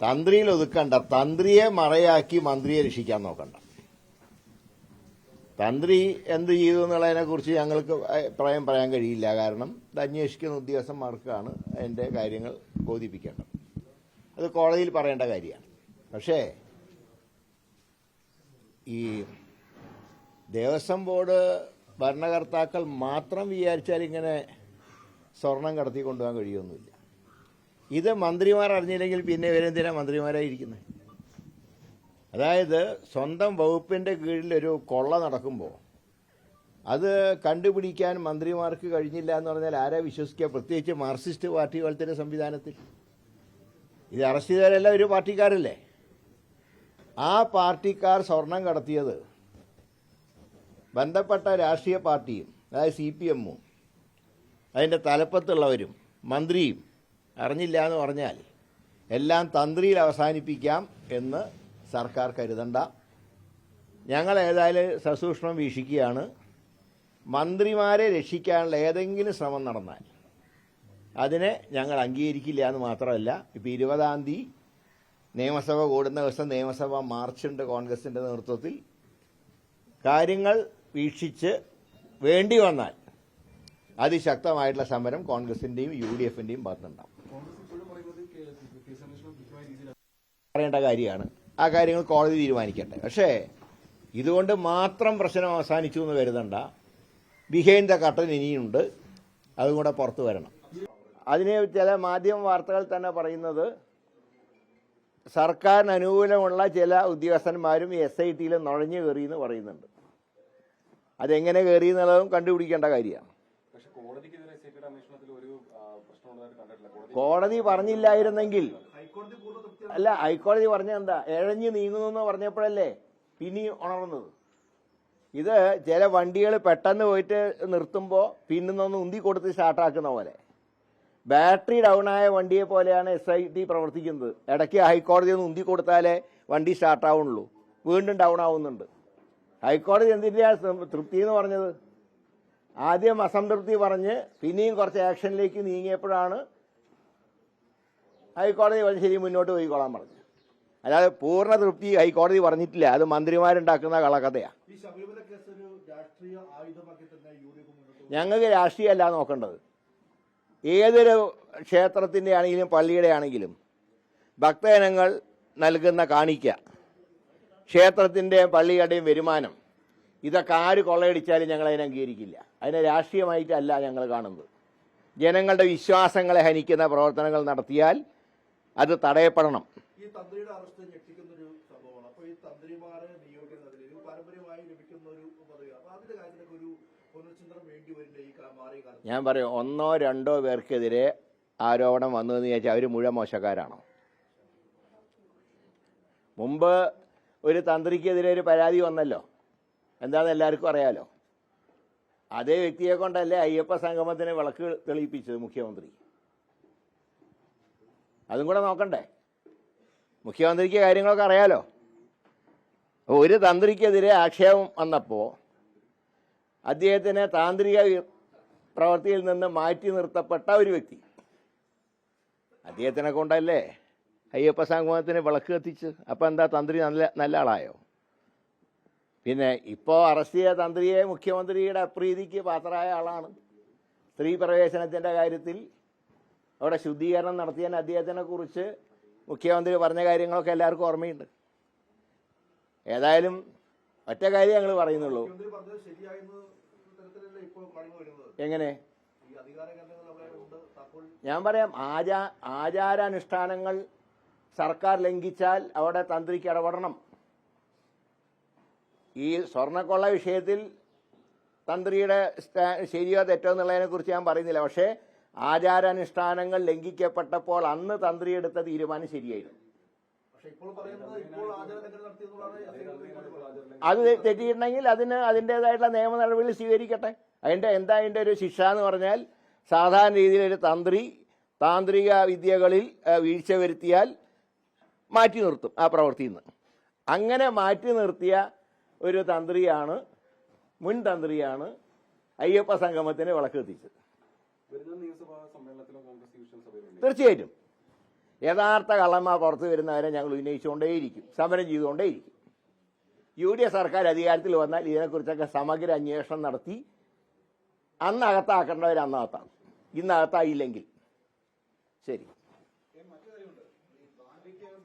തന്ത്രിയിൽ ഒതുക്കണ്ട. തന്ത്രിയെ മറയാക്കി മന്ത്രിയെ രക്ഷിക്കാൻ നോക്കണ്ട. തന്ത്രി എന്ത് ചെയ്തു എന്നുള്ളതിനെ കുറിച്ച് ഞങ്ങൾക്ക് അഭിപ്രായം പറയാൻ കഴിയില്ല. കാരണം ഇത് അന്വേഷിക്കുന്ന ഉദ്യോഗസ്ഥന്മാർക്കാണ് അതിന്റെ കാര്യങ്ങൾ ബോധിപ്പിക്കേണ്ടത്. അത് കോടതിയിൽ പറയേണ്ട കാര്യമാണ്. പക്ഷേ ഈ ദേവസ്വം ബോർഡ് ഭരണകർത്താക്കൾ മാത്രം വിചാരിച്ചാൽ ഇങ്ങനെ സ്വർണം കടത്തി കൊണ്ടുപോകാൻ കഴിയുമൊന്നുമില്ല. ഇത് മന്ത്രിമാർ അറിഞ്ഞില്ലെങ്കിൽ പിന്നെ ഇവരെന്തിനാ മന്ത്രിമാരായിരിക്കുന്നത്? അതായത് സ്വന്തം വകുപ്പിന്റെ കീഴിൽ ഒരു കൊള്ള നടക്കുമ്പോൾ അത് കണ്ടുപിടിക്കാൻ മന്ത്രിമാർക്ക് കഴിഞ്ഞില്ല എന്ന് പറഞ്ഞാൽ ആരാ വിശ്വസിക്കുക? പ്രത്യേകിച്ച് മാർക്സിസ്റ്റ് പാർട്ടി പോലത്തെ സംവിധാനത്തിൽ. ഇത് അറസ്റ്റ് ചെയ്തവരെല്ലാം ഒരു പാർട്ടിക്കാരല്ലേ? ആ പാർട്ടിക്കാർ സ്വർണം കടത്തിയത് ബന്ധപ്പെട്ട രാഷ്ട്രീയ പാർട്ടിയും, അതായത് CPM-ഉം അതിൻ്റെ തലപ്പത്തുള്ളവരും മന്ത്രിയും അറിഞ്ഞില്ല എന്ന് പറഞ്ഞാൽ എല്ലാം തന്ത്രിയിൽ അവസാനിപ്പിക്കാം എന്ന് സർക്കാർ കരുതണ്ട. ഞങ്ങൾ ഏതായാലും സസൂക്ഷ്മം വീക്ഷിക്കുകയാണ്. മന്ത്രിമാരെ രക്ഷിക്കാനുള്ള ഏതെങ്കിലും ശ്രമം നടന്നാൽ അതിനെ ഞങ്ങൾ അംഗീകരിക്കില്ല എന്ന് മാത്രമല്ല, ഇപ്പോൾ 20-ാം തീയതി നിയമസഭ കൂടുന്ന ദിവസം നിയമസഭ മാർച്ചുണ്ട് കോൺഗ്രസിന്റെ നേതൃത്വത്തിൽ. കാര്യങ്ങൾ വീക്ഷിച്ച് വേണ്ടി വന്നാൽ അതിശക്തമായിട്ടുള്ള സമരം കോൺഗ്രസിന്റെയും UDF-ന്റെയും ഭാഗത്തുണ്ടാവും. പറയേണ്ട കാര്യമാണ്. ആ കാര്യങ്ങൾ കോടതി തീരുമാനിക്കട്ടെ. പക്ഷേ ഇതുകൊണ്ട് മാത്രം പ്രശ്നം അവസാനിച്ചു എന്ന് കരുതണ്ട. ബിഹൈൻഡ് ദ കർട്ടൻ ഇനിയുണ്ട്. അതും കൂടെ പുറത്തു വരണം. അതിന് ചില മാധ്യമ വാർത്തകൾ തന്നെ പറയുന്നത് സർക്കാരിന് അനുകൂലമുള്ള ചില ഉദ്യോഗസ്ഥന്മാരും SIT-യിൽ നുഴഞ്ഞു കയറി എന്ന് പറയുന്നുണ്ട്. അതെങ്ങനെ കയറി എന്നുള്ളതും കണ്ടുപിടിക്കേണ്ട കാര്യമാണ്. കോടതി പറഞ്ഞില്ലായിരുന്നെങ്കിൽ അല്ല, ഹൈക്കോടതി പറഞ്ഞ എന്താ, ഇഴഞ്ഞു നീങ്ങുന്നു എന്ന് പറഞ്ഞപ്പോഴല്ലേ പിന്നെയും ഉണർന്നത്. ഇത് ചില വണ്ടികൾ പെട്ടെന്ന് പോയിട്ട് നിർത്തുമ്പോൾ പിന്നൊന്ന് ഉന്തി കൊടുത്ത് സ്റ്റാർട്ടാക്കുന്ന പോലെ ബാറ്ററി ഡൗണായ വണ്ടിയെ പോലെയാണ് SIT പ്രവർത്തിക്കുന്നത്. ഇടയ്ക്ക് ഹൈക്കോടതി ഒന്ന് ഉന്തി കൊടുത്താലേ വണ്ടി സ്റ്റാർട്ടാവുള്ളൂ, വീണ്ടും ഡൗൺ ആവുന്നുണ്ട്. ഹൈക്കോടതി എന്തിനാ തൃപ്തി എന്ന് പറഞ്ഞത്? ആദ്യം അസംതൃപ്തി പറഞ്ഞ് പിന്നെയും കുറച്ച് ആക്ഷനിലേക്ക് നീങ്ങിയപ്പോഴാണ് ഹൈക്കോടതി ശരി മുന്നോട്ട് പോയിക്കോളാൻ പറഞ്ഞു. അല്ലാതെ പൂർണ്ണ തൃപ്തി ഹൈക്കോടതി പറഞ്ഞിട്ടില്ല. അത് മന്ത്രിമാരുണ്ടാക്കുന്ന കളക്കഥയാണ്. ഞങ്ങൾക്ക് രാഷ്ട്രീയമല്ല നോക്കേണ്ടത്. ഏതൊരു ക്ഷേത്രത്തിൻ്റെ ആണെങ്കിലും പള്ളിയുടെ ആണെങ്കിലും ഭക്തജനങ്ങൾ നൽകുന്ന കാണിക്ക, ക്ഷേത്രത്തിൻ്റെയും പള്ളിയുടെയും വരുമാനം, ഇതൊക്കെ ആര് കൊള്ളയടിച്ചാലും ഞങ്ങൾ അതിനെ അംഗീകരിക്കില്ല. അതിനെ രാഷ്ട്രീയമായിട്ടല്ല ഞങ്ങൾ കാണുന്നത്. ജനങ്ങളുടെ വിശ്വാസങ്ങളെ ഹനിക്കുന്ന പ്രവർത്തനങ്ങൾ നടത്തിയാൽ അത് തടയപ്പെടണം. ഈ തന്ത്രിയുടെ അറസ്റ്റ് ഞെട്ടിക്കുന്ന ഒരു സംഭവമാണ്. അപ്പോൾ ഈ തന്ത്രിമാരെ നിയോഗിക്കുന്നതിൽ പാരമ്പര്യമായി ലഭിക്കുന്ന ഒരു പദവി, അപ്പൊ അതിന്റെ കാര്യത്തിലൊക്കെ ഒരു പുനർചിന്തനം വേണ്ടി വരില്ല ഈ മാറിയ കാലത്ത്. ഞാൻ പറയും, 1-2 പേർക്കെതിരെ ആരോപണം വന്നതെന്ന് ചോദിച്ചാൽ അവർ മുഴുവൻ മോശക്കാരാണോ? മുമ്പ് ഒരു തന്ത്രിക്കെതിരെ ഒരു പരാതി വന്നല്ലോ, എന്താണെന്ന് എല്ലാവർക്കും അറിയാലോ. അതേ വ്യക്തിയെ കൊണ്ടല്ലേ അയ്യപ്പ സംഗമത്തിന് വിളക്ക് തെളിയിപ്പിച്ചത് മുഖ്യമന്ത്രി. അതും കൂടെ നോക്കണ്ടേ? മുഖ്യമന്ത്രിക്ക് കാര്യങ്ങളൊക്കെ അറിയാലോ. ഒരു തന്ത്രിക്കെതിരെ ആക്ഷേപം വന്നപ്പോൾ അദ്ദേഹത്തിനെ താന്ത്രിക പ്രവൃത്തിയിൽ നിന്ന് മാറ്റി നിർത്തപ്പെട്ട ഒരു വ്യക്തി, അദ്ദേഹത്തിനെ കൊണ്ടല്ലേ അയ്യപ്പ സംഗമത്തിന് വിളക്ക് കത്തിച്ച്. അപ്പം എന്താ തന്ത്രി നല്ല ആളായോ? പിന്നെ ഇപ്പോൾ അറസ്റ്റ് ചെയ്ത തന്ത്രിയെ മുഖ്യമന്ത്രിയുടെ അപ്രീതിക്ക് പാത്രമായ ആളാണ്. സ്ത്രീ പ്രവേശനത്തിൻ്റെ കാര്യത്തിൽ അവിടെ ശുദ്ധീകരണം നടത്തിയാൽ അദ്ദേഹത്തിനെ കുറിച്ച് മുഖ്യമന്ത്രി പറഞ്ഞ കാര്യങ്ങളൊക്കെ എല്ലാവർക്കും ഓർമ്മയുണ്ട്. ഏതായാലും ഒറ്റ കാര്യം ഞങ്ങൾ പറയുന്നുള്ളൂ. എങ്ങനെ? ഞാൻ പറയാം, ആചാരാനുഷ്ഠാനങ്ങൾ സർക്കാർ ലംഘിച്ചാൽ അവിടെ തന്ത്രിക്ക് ഇടപെടണം. ഈ സ്വർണ്ണക്കൊള്ള വിഷയത്തിൽ തന്ത്രിയുടെ ശരിയോ തെറ്റോ എന്നുള്ളതിനെ കുറിച്ച് ഞാൻ പറയുന്നില്ല. പക്ഷേ ആചാരാനുഷ്ഠാനങ്ങൾ ലംഘിക്കപ്പെട്ടപ്പോൾ അന്ന് തന്ത്രി എടുത്ത തീരുമാനം ശരിയായിരുന്നു. അത് തെറ്റിയിട്ടുണ്ടെങ്കിൽ അതിൻ്റെതായിട്ടുള്ള നിയമ നടപടികൾ സ്വീകരിക്കട്ടെ. അതിൻ്റെ ഒരു ശിക്ഷ എന്ന് പറഞ്ഞാൽ സാധാരണ രീതിയിൽ ഒരു തന്ത്രി താന്ത്രിക വിദ്യകളിൽ വീഴ്ച വരുത്തിയാൽ മാറ്റി നിർത്തും ആ പ്രവൃത്തിയിൽ നിന്ന്. അങ്ങനെ മാറ്റി നിർത്തിയ ഒരു തന്ത്രിയാണ്, മുൻ തന്ത്രിയാണ് അയ്യപ്പ സംഗമത്തിന് വിളക്ക് കത്തിച്ചത്. തീർച്ചയായിട്ടും യഥാർത്ഥ കള്ളന്മാർ പുറത്തു വരുന്നവരെ ഞങ്ങൾ ഉന്നയിച്ചുകൊണ്ടേയിരിക്കും, സമരം ചെയ്തുകൊണ്ടേയിരിക്കും. UDF സർക്കാർ അധികാരത്തിൽ വന്നാൽ ഇതിനെക്കുറിച്ചൊക്കെ സമഗ്ര അന്വേഷണം നടത്തി അന്ന് അകത്താക്കേണ്ടവർ അന്നകത്താക്കും. ഇന്നകത്തായില്ലെങ്കിൽ ശരി.